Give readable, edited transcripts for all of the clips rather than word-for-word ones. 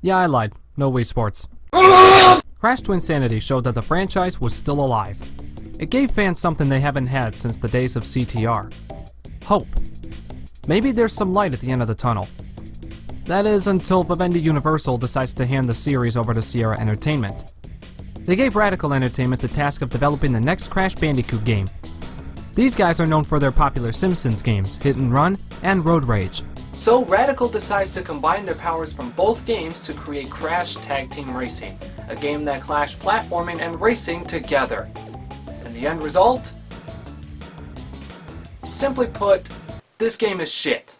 Yeah, I lied. No Wii Sports. Crash Twinsanity showed that the franchise was still alive. It gave fans something they haven't had since the days of CTR. Hope. Maybe there's some light at the end of the tunnel. That is, until Vivendi Universal decides to hand the series over to Sierra Entertainment. They gave Radical Entertainment the task of developing the next Crash Bandicoot game. These guys are known for their popular Simpsons games, Hit and Run and Road Rage. So Radical decides to combine their powers from both games to create Crash Tag Team Racing, a game that clashed platforming and racing together. And the end result? Simply put, this game is shit.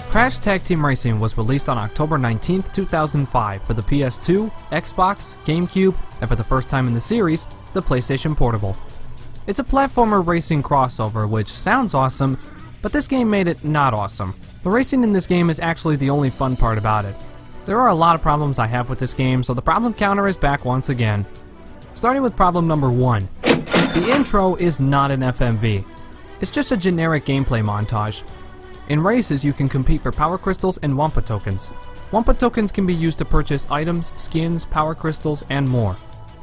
Crash Tag Team Racing was released on October 19, 2005 for the PS2, Xbox, GameCube, and for the first time in the series, the PlayStation Portable. It's a platformer racing crossover, which sounds awesome, but this game made it not awesome. The racing in this game is actually the only fun part about it. There are a lot of problems I have with this game, so the problem counter is back once again. Starting with problem number 1. The intro is not an FMV. It's just a generic gameplay montage. In races, you can compete for power crystals and Wampa tokens. Wampa tokens can be used to purchase items, skins, power crystals, and more.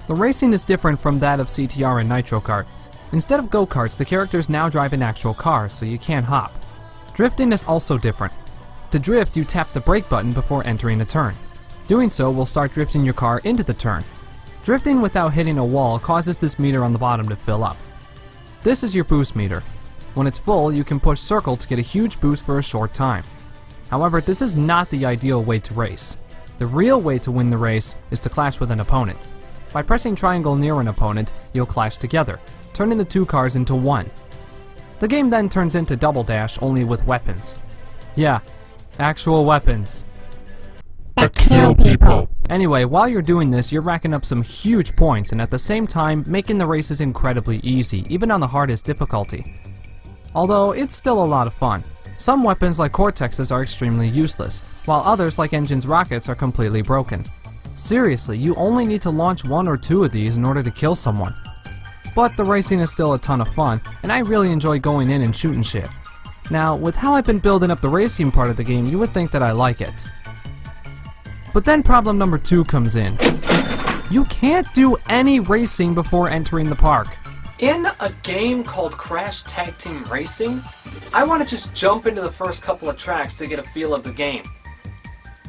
The racing is different from that of CTR and Nitro Kart. Instead of go-karts, the characters now drive an actual car, so you can't hop. Drifting is also different. To drift, you tap the brake button before entering a turn. Doing so will start drifting your car into the turn. Drifting without hitting a wall causes this meter on the bottom to fill up. This is your boost meter. When it's full, you can push circle to get a huge boost for a short time. However, this is not the ideal way to race. The real way to win the race is to clash with an opponent. By pressing triangle near an opponent, you'll clash together, turning the two cars into one. The game then turns into Double Dash, only with weapons. Yeah, actual weapons. That kill people. Anyway, while you're doing this, you're racking up some huge points and at the same time making the races incredibly easy, even on the hardest difficulty. Although, it's still a lot of fun. Some weapons like Cortexes are extremely useless, while others like Engine's rockets are completely broken. Seriously, you only need to launch one or two of these in order to kill someone. But the racing is still a ton of fun, and I really enjoy going in and shooting shit. Now, with how I've been building up the racing part of the game, you would think that I like it. But then problem number 2 comes in. You can't do any racing before entering the park. In a game called Crash Tag Team Racing, I want to just jump into the first couple of tracks to get a feel of the game.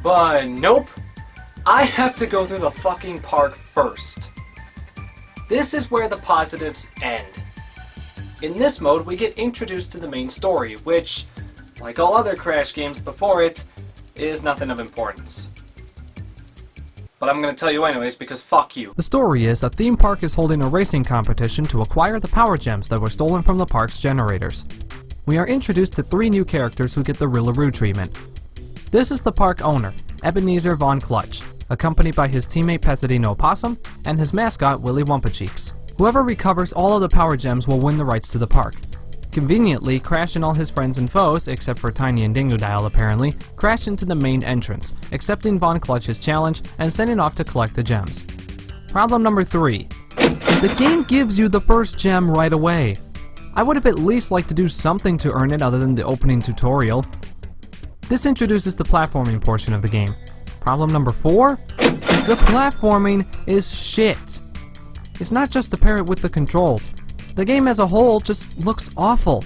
But nope, I have to go through the fucking park first. This is where the positives end. In this mode, we get introduced to the main story, which, like all other Crash games before it, is nothing of importance. But I'm gonna tell you anyways, because fuck you. The story is, a theme park is holding a racing competition to acquire the power gems that were stolen from the park's generators. We are introduced to 3 new characters who get the Rillaroo treatment. This is the park owner, Ebenezer Von Clutch, accompanied by his teammate Pezzadino Opossum and his mascot Willy Wumpacheeks. Whoever recovers all of the power gems will win the rights to the park. Conveniently, Crash and all his friends and foes, except for Tiny and Dingodile apparently, crash into the main entrance, accepting Von Clutch's challenge and sending off to collect the gems. Problem number 3. The game gives you the first gem right away. I would have at least liked to do something to earn it other than the opening tutorial. This introduces the platforming portion of the game. Problem number 4? The platforming is shit. It's not just to pair it with the controls. The game as a whole just looks awful.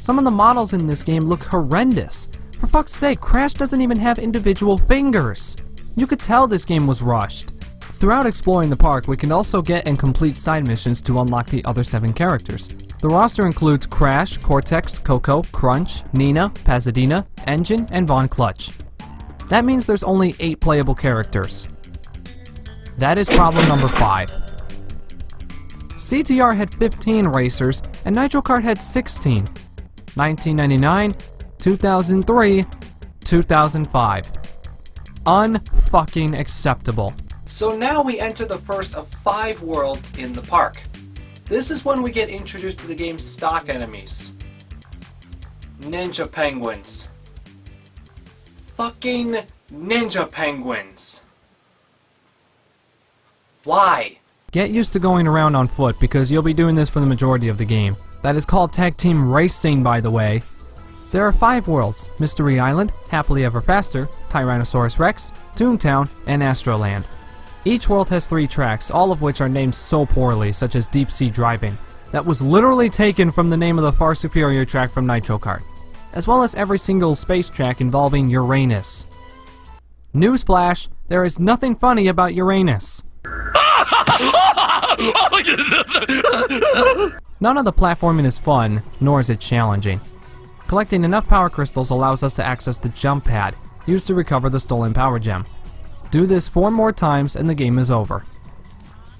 Some of the models in this game look horrendous. For fuck's sake, Crash doesn't even have individual fingers. You could tell this game was rushed. Throughout exploring the park, we can also get and complete side missions to unlock the other 7 characters. The roster includes Crash, Cortex, Coco, Crunch, Nina, Pasadena, Engine, and Von Clutch. That means there's only 8 playable characters. That is problem number 5. CTR had 15 racers, and Nitro Kart had 16. 1999, 2003, 2005. Unfucking acceptable. So now we enter the first of 5 worlds in the park. This is when we get introduced to the game's stock enemies. Ninja penguins. Fucking ninja penguins. Why? Get used to going around on foot because you'll be doing this for the majority of the game. That is called Tag Team Racing, by the way. There are 5 worlds: Mystery Island, Happily Ever Faster, Tyrannosaurus Rex, Toontown, and Astroland. Each world has 3 tracks, all of which are named so poorly, such as Deep Sea Driving. That was literally taken from the name of the far superior track from Nitro Kart, as well as every single space track involving Uranus. Newsflash, there is nothing funny about Uranus. None of the platforming is fun, nor is it challenging. Collecting enough power crystals allows us to access the jump pad, used to recover the stolen power gem. Do this 4 more times and the game is over.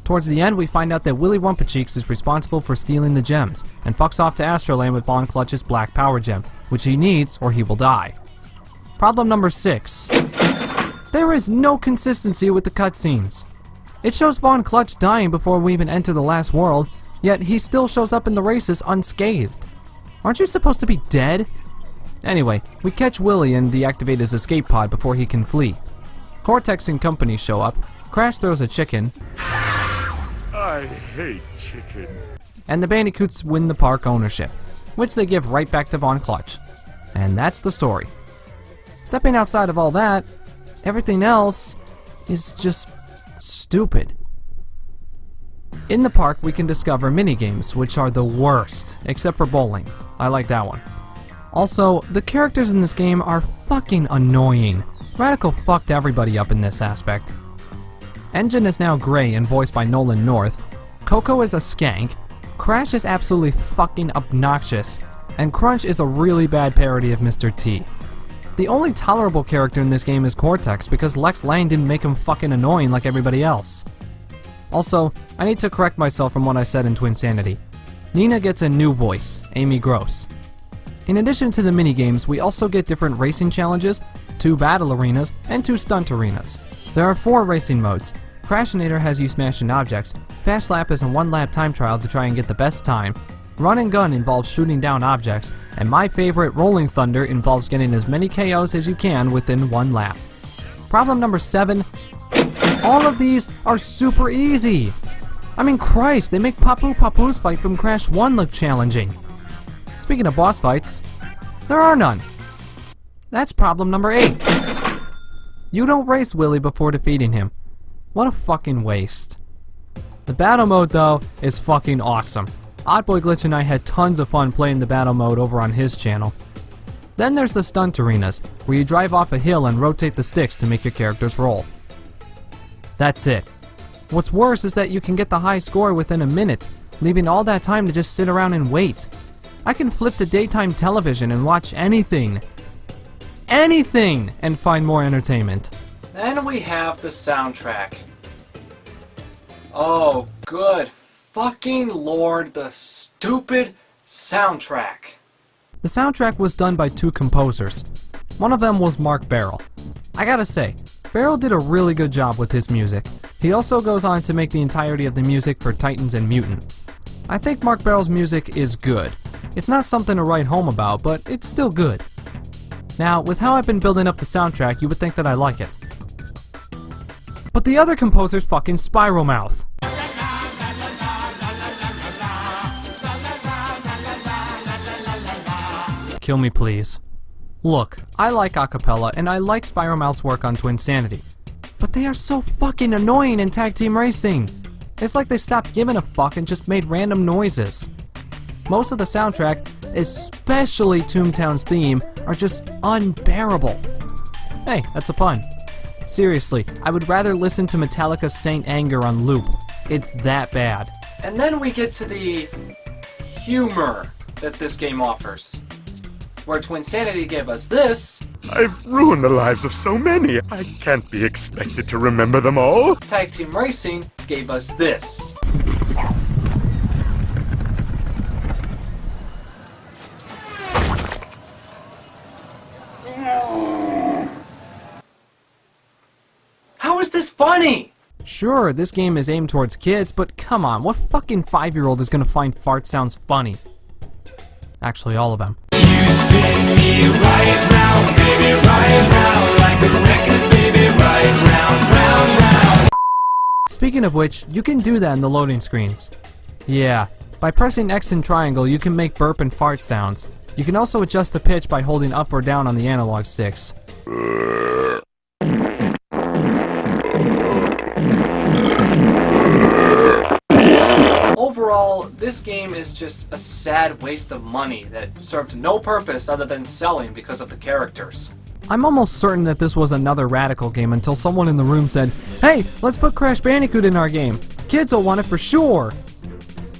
Towards the end, we find out that Willy Wumpacheeks is responsible for stealing the gems, and fucks off to Astroland with Von Clutch's black power gem, which he needs or he will die. Problem number 6. There is no consistency with the cutscenes. It shows Von Clutch dying before we even enter the last world, yet he still shows up in the races unscathed. Aren't you supposed to be dead? Anyway, we catch Willy and deactivate his escape pod before he can flee. Cortex and company show up, Crash throws a chicken, I hate chicken. and the Bandicoots win the park ownership, which they give right back to Von Clutch. And that's the story. Stepping outside of all that, everything else is just stupid. In the park, we can discover minigames, which are the worst, except for bowling. I like that one. Also, the characters in this game are fucking annoying. Radical fucked everybody up in this aspect. Engine is now gray and voiced by Nolan North. Coco is a skank. Crash is absolutely fucking obnoxious. And Crunch is a really bad parody of Mr. T. The only tolerable character in this game is Cortex because Lex Lang didn't make him fucking annoying like everybody else. Also, I need to correct myself from what I said in Twinsanity. Nina gets a new voice, Amy Gross. In addition to the minigames, we also get different racing challenges, 2 battle arenas, and 2 stunt arenas. There are 4 racing modes. Crashinator has you smashing objects, Fast Lap is a 1-lap time trial to try and get the best time, Run and Gun involves shooting down objects, and my favorite, Rolling Thunder, involves getting as many KOs as you can within 1 lap. Problem number 7. All of these are super easy! I mean, Christ, they make Papu Papu's fight from Crash 1 look challenging. Speaking of boss fights, there are none. That's problem number 8. You don't race Willy before defeating him. What a fucking waste. The battle mode, though, is fucking awesome. Oddboy Glitch and I had tons of fun playing the battle mode over on his channel. Then there's the stunt arenas, where you drive off a hill and rotate the sticks to make your characters roll. That's it. What's worse is that you can get the high score within a minute, leaving all that time to just sit around and wait. I can flip to daytime television and watch anything, and find more entertainment. Then we have the soundtrack. Oh, good fucking lord, the stupid soundtrack. The soundtrack was done by 2 composers. One of them was Mark Barrel. I gotta say, Barrel did a really good job with his music. He also goes on to make the entirety of the music for Titans and Mutant. I think Mark Barrel's music is good. It's not something to write home about, but it's still good. Now, with how I've been building up the soundtrack, you would think that I like it. But the other composer's fucking Spiral Mouth. Kill me, please. Look, I like acapella, and I like Spiral Mouth's work on Twinsanity. But they are so fucking annoying in Tag Team Racing. It's like they stopped giving a fuck and just made random noises. Most of the soundtrack, especially Toontown's theme, are just unbearable. Hey, that's a pun. Seriously, I would rather listen to Metallica's Saint Anger on loop. It's that bad. And then we get to the humor that this game offers. Where Twinsanity gave us this, I've ruined the lives of so many. I can't be expected to remember them all. Tag Team Racing gave us this. How is this funny? Sure, this game is aimed towards kids, but come on, what fucking 5-year-old is gonna find fart sounds funny? Actually, all of them. You spin me right round, baby, right round, like a record, baby, right round, round, round. Speaking of which, you can do that in the loading screens. Yeah, by pressing X and triangle, you can make burp and fart sounds. You can also adjust the pitch by holding up or down on the analog sticks. Overall, this game is just a sad waste of money that served no purpose other than selling because of the characters. I'm almost certain that this was another Radical game until someone in the room said, "Hey, let's put Crash Bandicoot in our game. Kids will want it for sure."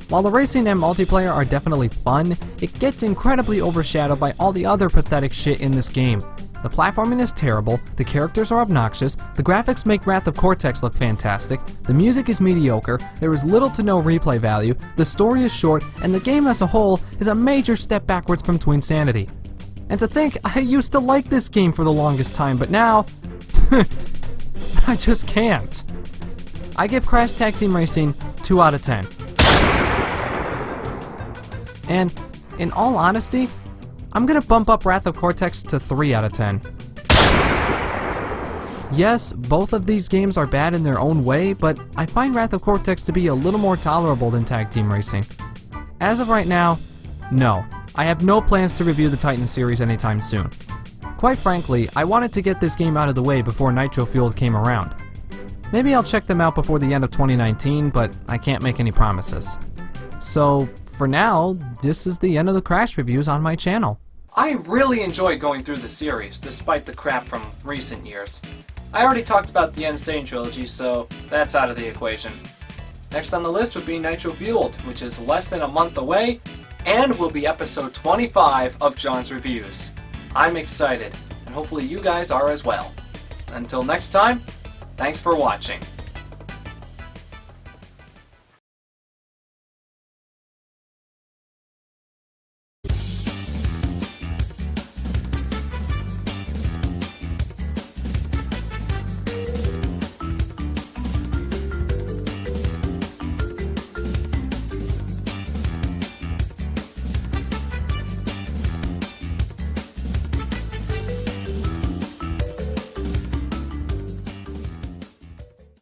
While the racing and multiplayer are definitely fun, it gets incredibly overshadowed by all the other pathetic shit in this game. The platforming is terrible, the characters are obnoxious, the graphics make Wrath of Cortex look fantastic, the music is mediocre, there is little to no replay value, the story is short, and the game as a whole is a major step backwards from Twinsanity. And to think, I used to like this game for the longest time, but now, I just can't. I give Crash Tag Team Racing 2 out of 10. And, in all honesty, I'm gonna bump up Wrath of Cortex to 3 out of 10. Yes, both of these games are bad in their own way, but I find Wrath of Cortex to be a little more tolerable than Tag Team Racing. As of right now, no. I have no plans to review the Titan series anytime soon. Quite frankly, I wanted to get this game out of the way before Nitro Fueled came around. Maybe I'll check them out before the end of 2019, but I can't make any promises. So, for now, this is the end of the Crash reviews on my channel. I really enjoyed going through the series, despite the crap from recent years. I already talked about the Insane trilogy, so that's out of the equation. Next on the list would be Nitro Fueled, which is less than a month away, and will be episode 25 of John's Reviews. I'm excited, and hopefully you guys are as well. Until next time, thanks for watching.